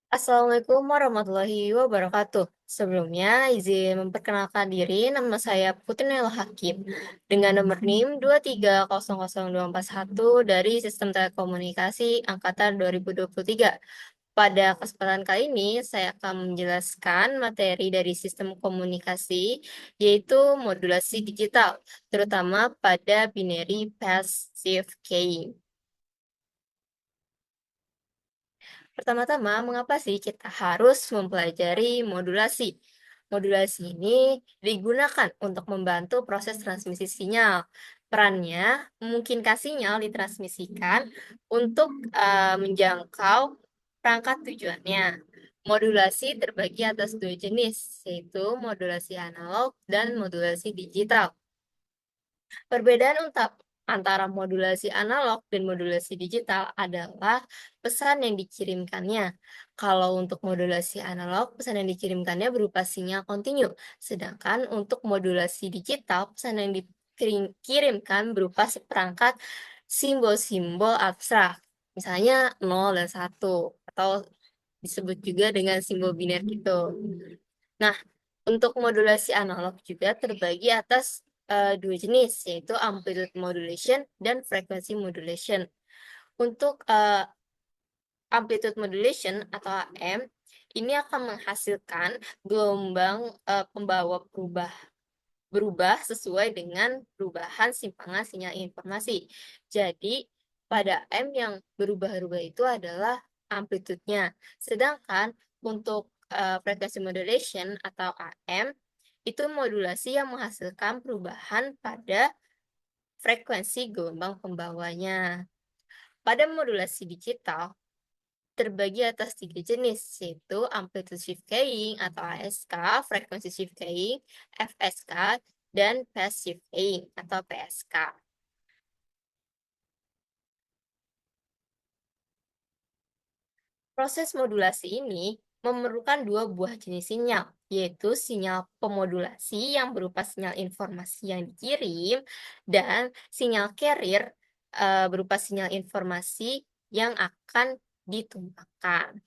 Assalamualaikum warahmatullahi wabarakatuh. Sebelumnya, izin memperkenalkan diri, nama saya Putri Nel Hakim dengan nomor NIM 2300241 dari Sistem Telekomunikasi Angkatan 2023. Pada kesempatan kali ini, saya akan menjelaskan materi dari sistem komunikasi, yaitu modulasi digital, terutama pada binary passive keying. Pertama-tama, mengapa sih kita harus mempelajari modulasi? Modulasi ini digunakan untuk membantu proses transmisi sinyal. Perannya memungkinkan sinyal ditransmisikan untuk menjangkau perangkat tujuannya. Modulasi terbagi atas dua jenis, yaitu modulasi analog dan modulasi digital. Perbedaan antara modulasi analog dan modulasi digital adalah pesan yang dikirimkannya. Kalau untuk modulasi analog, pesan yang dikirimkannya berupa sinyal kontinu, sedangkan untuk modulasi digital, pesan yang dikirimkan berupa seperangkat simbol-simbol abstrak, misalnya 0 dan 1, atau disebut juga dengan simbol biner gitu. Nah, untuk modulasi analog juga terbagi atas dua jenis, yaitu amplitude modulation dan frequency modulation. Untuk amplitude modulation atau AM, ini akan menghasilkan gelombang pembawa berubah sesuai dengan perubahan simpangan sinyal informasi. Jadi, pada AM yang berubah-ubah itu adalah amplitudenya. Sedangkan untuk frekuensi modulation atau AM, itu modulasi yang menghasilkan perubahan pada frekuensi gelombang pembawanya. Pada modulasi digital, terbagi atas tiga jenis, yaitu amplitude shift keying atau ASK, frekuensi shift keying, FSK, dan phase shift keying atau PSK. Proses modulasi ini memerlukan dua buah jenis sinyal, yaitu sinyal pemodulasi yang berupa sinyal informasi yang dikirim dan sinyal carrier berupa sinyal informasi yang akan ditumpahkan.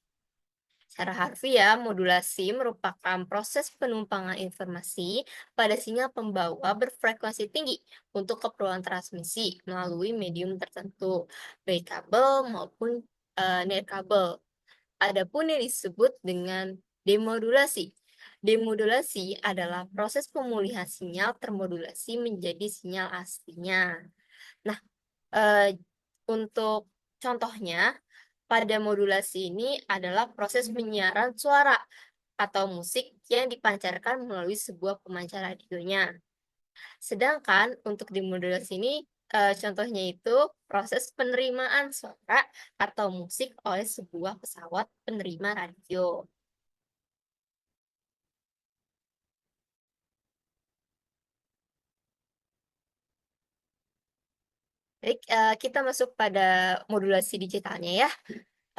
Secara harfiah, modulasi merupakan proses penumpangan informasi pada sinyal pembawa berfrekuensi tinggi untuk keperluan transmisi melalui medium tertentu, baik kabel maupun nirkabel. Adapun yang disebut dengan demodulasi. Demodulasi adalah proses pemulihan sinyal termodulasi menjadi sinyal aslinya. Nah, eh, untuk contohnya, pada modulasi ini adalah proses penyiaran suara atau musik yang dipancarkan melalui sebuah pemancar radionya. Sedangkan untuk demodulasi ini, contohnya itu proses penerimaan suara atau musik oleh sebuah pesawat penerima radio. Baik, kita masuk pada modulasi digitalnya ya.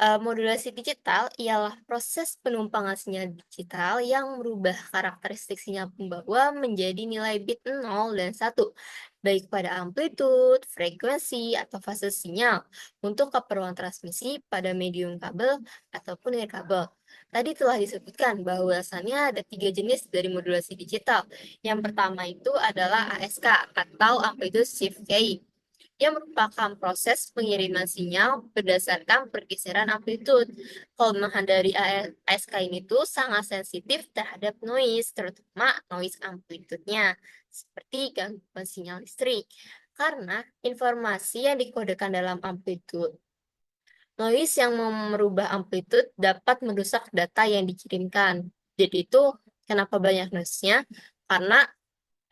Modulasi digital ialah proses penumpangan sinyal digital yang merubah karakteristik sinyal pembawa menjadi nilai bit 0 dan 1, baik pada amplitude, frekuensi, atau fase sinyal untuk keperluan transmisi pada medium kabel ataupun nirkabel. Tadi telah disebutkan bahwasannya ada tiga jenis dari modulasi digital. Yang pertama itu adalah ASK atau Amplitude Shift Keying yang merupakan proses pengiriman sinyal berdasarkan pergeseran amplitude. Kelemahan dari ASK ini tuh sangat sensitif terhadap noise, terutama noise amplitude-nya, seperti gangguan sinyal listrik. Karena informasi yang dikodekan dalam amplitude, noise yang merubah amplitude dapat merusak data yang dikirimkan. Jadi itu kenapa banyak noise-nya? Karena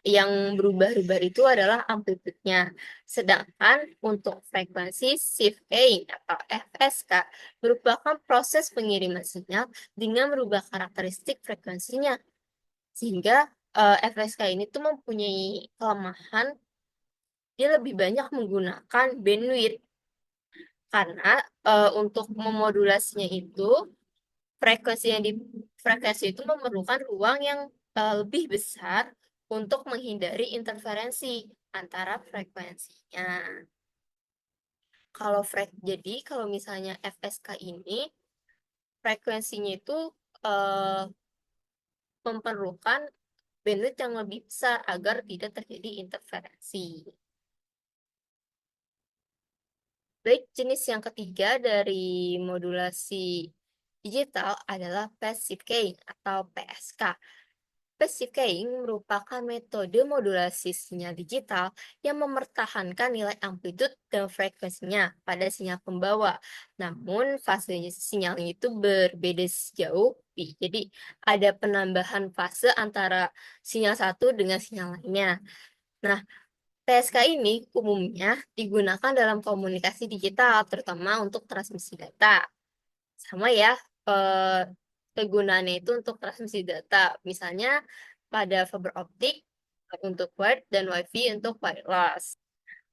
yang berubah-ubah itu adalah amplitude-nya. Sedangkan untuk frekuensi shift keying atau FSK merupakan proses pengiriman sinyal dengan merubah karakteristik frekuensinya. Sehingga FSK ini tuh mempunyai kelemahan, dia lebih banyak menggunakan bandwidth karena untuk memodulasinya itu frekuensi yang di frekuensi itu memerlukan ruang yang lebih besar untuk menghindari interferensi antara frekuensinya. Jadi kalau misalnya FSK ini frekuensinya itu memerlukan bandwidth yang lebih besar agar tidak terjadi interferensi. Baik, jenis yang ketiga dari modulasi digital adalah passive keying atau PSK. Passive keying merupakan metode modulasi sinyal digital yang mempertahankan nilai amplitude dan frekuensinya pada sinyal pembawa. Namun, fase sinyalnya itu berbeda sejauh pi. Jadi, ada penambahan fase antara sinyal satu dengan sinyal lainnya. Nah, PSK ini umumnya digunakan dalam komunikasi digital, terutama untuk transmisi data. Sama ya, eh, kegunaannya itu untuk transmisi data. Misalnya pada fiber optik untuk wired dan WiFi untuk wireless.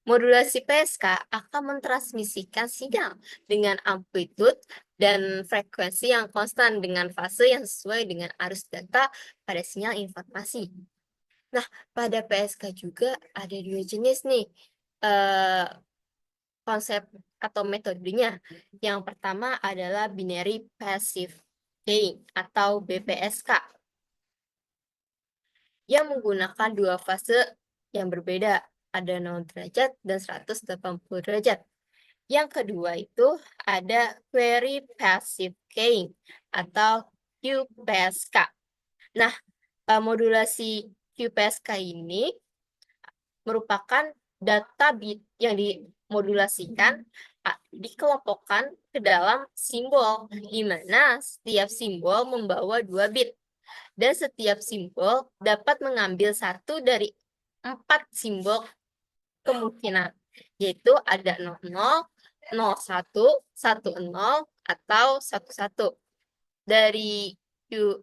Modulasi PSK akan mentransmisikan sinyal dengan amplitude dan frekuensi yang konstan dengan fase yang sesuai dengan arus data pada sinyal informasi. Nah, pada PSK juga ada dua jenis nih eh, konsep atau metodenya. Yang pertama adalah binary passive keying atau BPSK yang menggunakan dua fase yang berbeda, ada 0 derajat dan 180 derajat. Yang kedua itu ada query passive keying atau QPSK. Nah, modulasi QPSK ini merupakan data bit yang dimodulasikan dikelompokkan ke dalam simbol, di mana setiap simbol membawa 2 bit, dan setiap simbol dapat mengambil satu dari 4 simbol kemungkinan, yaitu ada 00, 01, 10, atau 11. Dari Q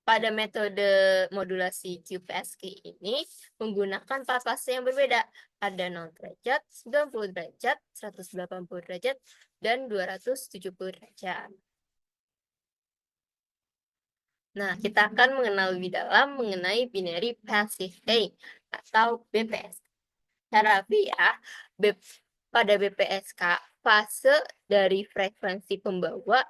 Pada metode modulasi QPSK ini menggunakan empat fase yang berbeda. Ada 0 derajat, 90 derajat, 180 derajat, dan 270 derajat. Nah, kita akan mengenal lebih dalam mengenai binary passive keying atau BPS. Cara ya, pada BPSK, fase dari frekuensi pembawa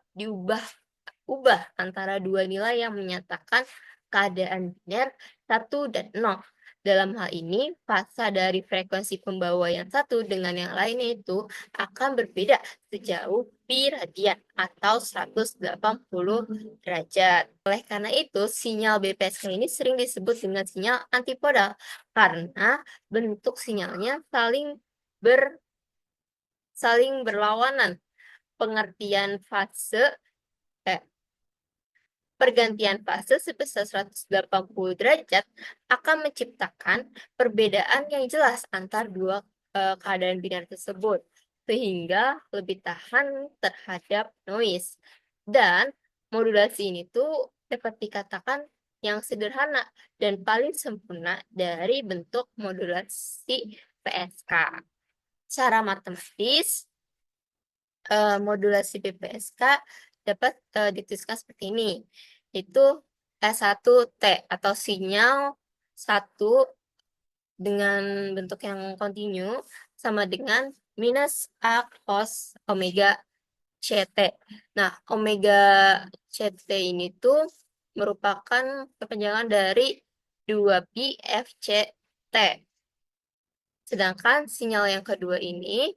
ubah antara dua nilai yang menyatakan keadaan biner 1 dan 0. Dalam hal ini, fasa dari frekuensi pembawa yang satu dengan yang lainnya itu akan berbeda sejauh pi radian atau 180 derajat. Oleh karena itu, sinyal BPSK ini sering disebut dengan sinyal antipodal karena bentuk sinyalnya saling berlawanan. Pengertian fase eh, Pergantian fase sebesar 180 derajat akan menciptakan perbedaan yang jelas antar dua keadaan biner tersebut, sehingga lebih tahan terhadap noise. Dan modulasi ini tuh dapat dikatakan yang sederhana dan paling sempurna dari bentuk modulasi PSK. Secara matematis, modulasi BPSK dapat dituliskan seperti ini. Itu S1T atau sinyal 1 dengan bentuk yang kontinu sama dengan minus A cos omega CT. Nah, omega CT ini tuh merupakan kepanjangan dari 2pi FCT. Sedangkan sinyal yang kedua ini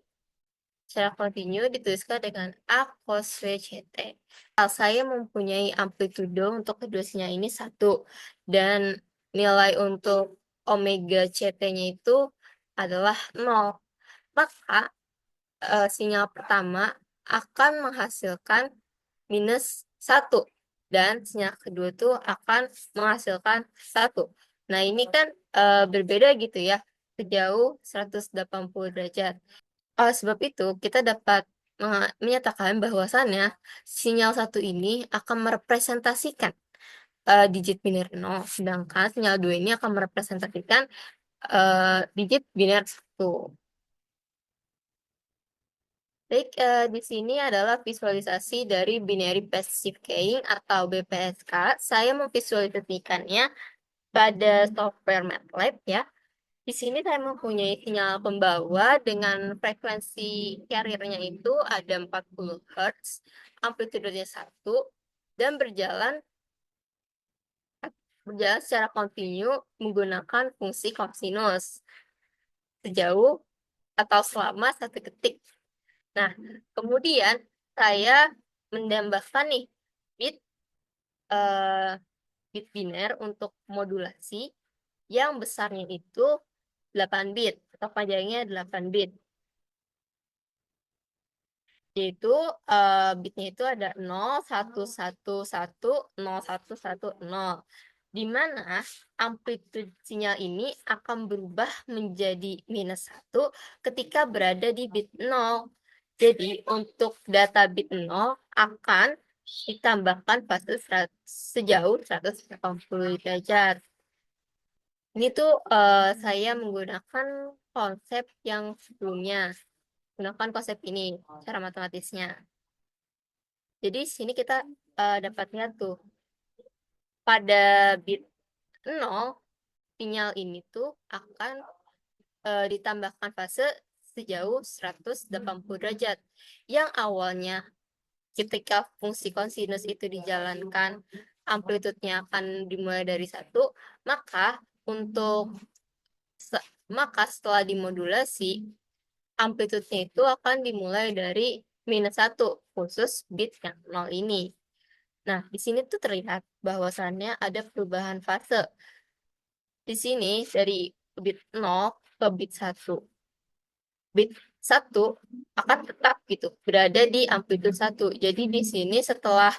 secara kontinu dituliskan dengan A cos VCT. Saya mempunyai amplitudo untuk kedua sinyal ini 1. Dan nilai untuk omega CT-nya itu adalah 0. Maka sinyal pertama akan menghasilkan minus 1. Dan sinyal kedua itu akan menghasilkan 1. Nah, ini kan berbeda gitu ya, sejauh 180 derajat. Oleh sebab itu, kita dapat menyatakan bahwasannya sinyal 1 ini akan merepresentasikan digit biner 0, sedangkan sinyal 2 ini akan merepresentasikan digit biner 1. Baik, di sini adalah visualisasi dari binary passive keying atau BPSK. Saya memvisualisasikannya pada software MATLAB ya. Di sini saya mempunyai sinyal pembawa dengan frekuensi carrier-nya itu ada 40 Hz, amplitudenya 1, dan berjalan secara kontinu menggunakan fungsi kosinus sejauh atau selama 1 detik. Nah, kemudian saya menambahkan nih bit eh, bit biner untuk modulasi yang besarnya itu 8 bit atau panjangnya 8 bit. Yaitu bitnya itu ada 0, 1, 1, 1, 0, 1, 1, 0. Di mana amplitude sinyal ini akan berubah menjadi -1 ketika berada di bit 0. Jadi untuk data bit 0 akan ditambahkan fase sejauh 180 derajat. Ini tuh saya menggunakan konsep yang sebelumnya. Gunakan konsep ini, cara matematisnya. Jadi sini kita dapat lihat tuh, pada bit 0, sinyal ini tuh akan ditambahkan fase sejauh 180 derajat. Yang awalnya ketika fungsi kosinus itu dijalankan, amplitudenya akan dimulai dari 1, maka untuk maka setelah dimodulasi, amplitudenya itu akan dimulai dari -1, khusus bit yang 0 ini. Nah, di sini tuh terlihat bahwasannya ada perubahan fase. Di sini dari bit 0 ke bit 1. Bit 1 akan tetap gitu, berada di amplitude 1. Jadi di sini setelah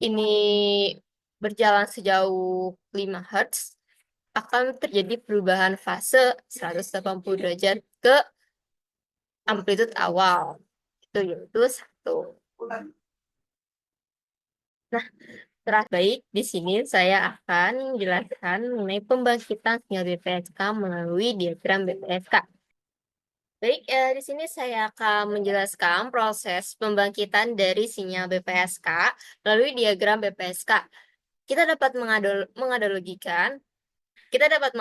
ini berjalan sejauh 5 Hz, akan terjadi perubahan fase 180 derajat ke amplitude awal. Itu yaitu 1. Nah, baik, di sini saya akan menjelaskan mengenai pembangkitan sinyal BPSK melalui diagram BPSK. Baik, di sini saya akan menjelaskan proses pembangkitan dari sinyal BPSK melalui diagram BPSK. Kita dapat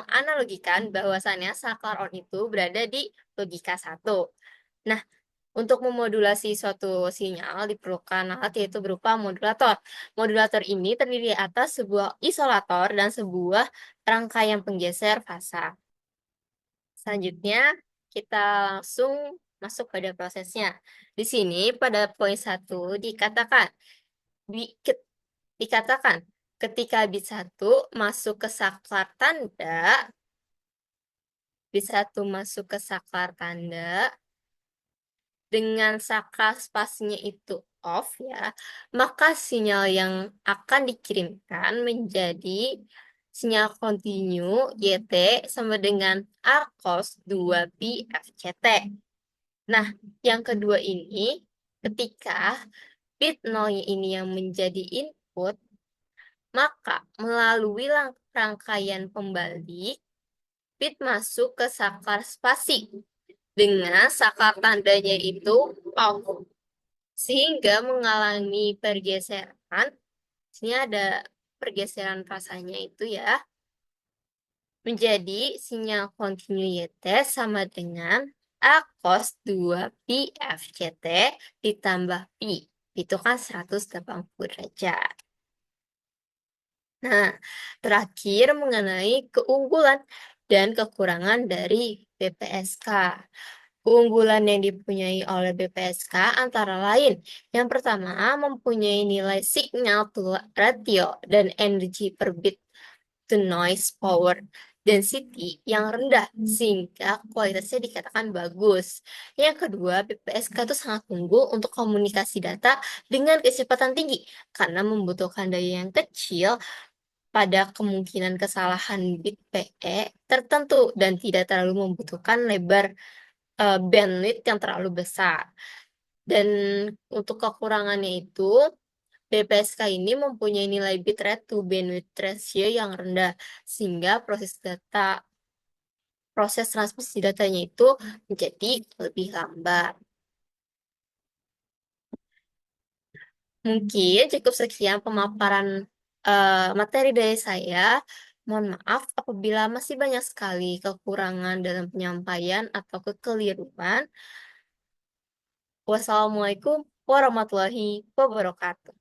menganalogikan bahwasannya saklar on itu berada di logika 1. Nah, untuk memodulasi suatu sinyal diperlukan alat yaitu berupa modulator. Modulator ini terdiri atas sebuah isolator dan sebuah rangkaian penggeser fasa. Selanjutnya, kita langsung masuk pada prosesnya. Di sini pada poin 1 dikatakan ketika bit 1 masuk ke saklar tanda, dengan saklar spasinya itu off ya, maka sinyal yang akan dikirimkan menjadi sinyal kontinu YT sama dengan R cos 2pi FCT. Nah, yang kedua ini, ketika bit 0 ini yang menjadi input, maka melalui rangkaian pembalik, bit masuk ke saklar spasi dengan saklar tandanya itu off, sehingga mengalami pergeseran. Sini ada pergeseran fasanya itu ya, menjadi sinyal kontinu YT sama dengan A cos 2pi FCT ditambah pi. Itu kan 180 derajat. Nah, terakhir mengenai keunggulan dan kekurangan dari BPSK. Keunggulan yang dipunyai oleh BPSK antara lain, yang pertama mempunyai nilai signal to ratio dan energi per bit to noise power density yang rendah sehingga kualitasnya dikatakan bagus. Yang kedua, BPSK itu sangat unggul untuk komunikasi data dengan kecepatan tinggi karena membutuhkan daya yang kecil pada kemungkinan kesalahan bit PE tertentu dan tidak terlalu membutuhkan lebar bandwidth yang terlalu besar. Dan untuk kekurangannya itu, BPSK ini mempunyai nilai bitrate to bandwidth ratio yang rendah, sehingga proses transmisi datanya itu menjadi lebih lambat. Mungkin cukup sekian pemaparan materi dari saya. Mohon maaf apabila masih banyak sekali kekurangan dalam penyampaian atau kekeliruan. Wassalamualaikum warahmatullahi wabarakatuh.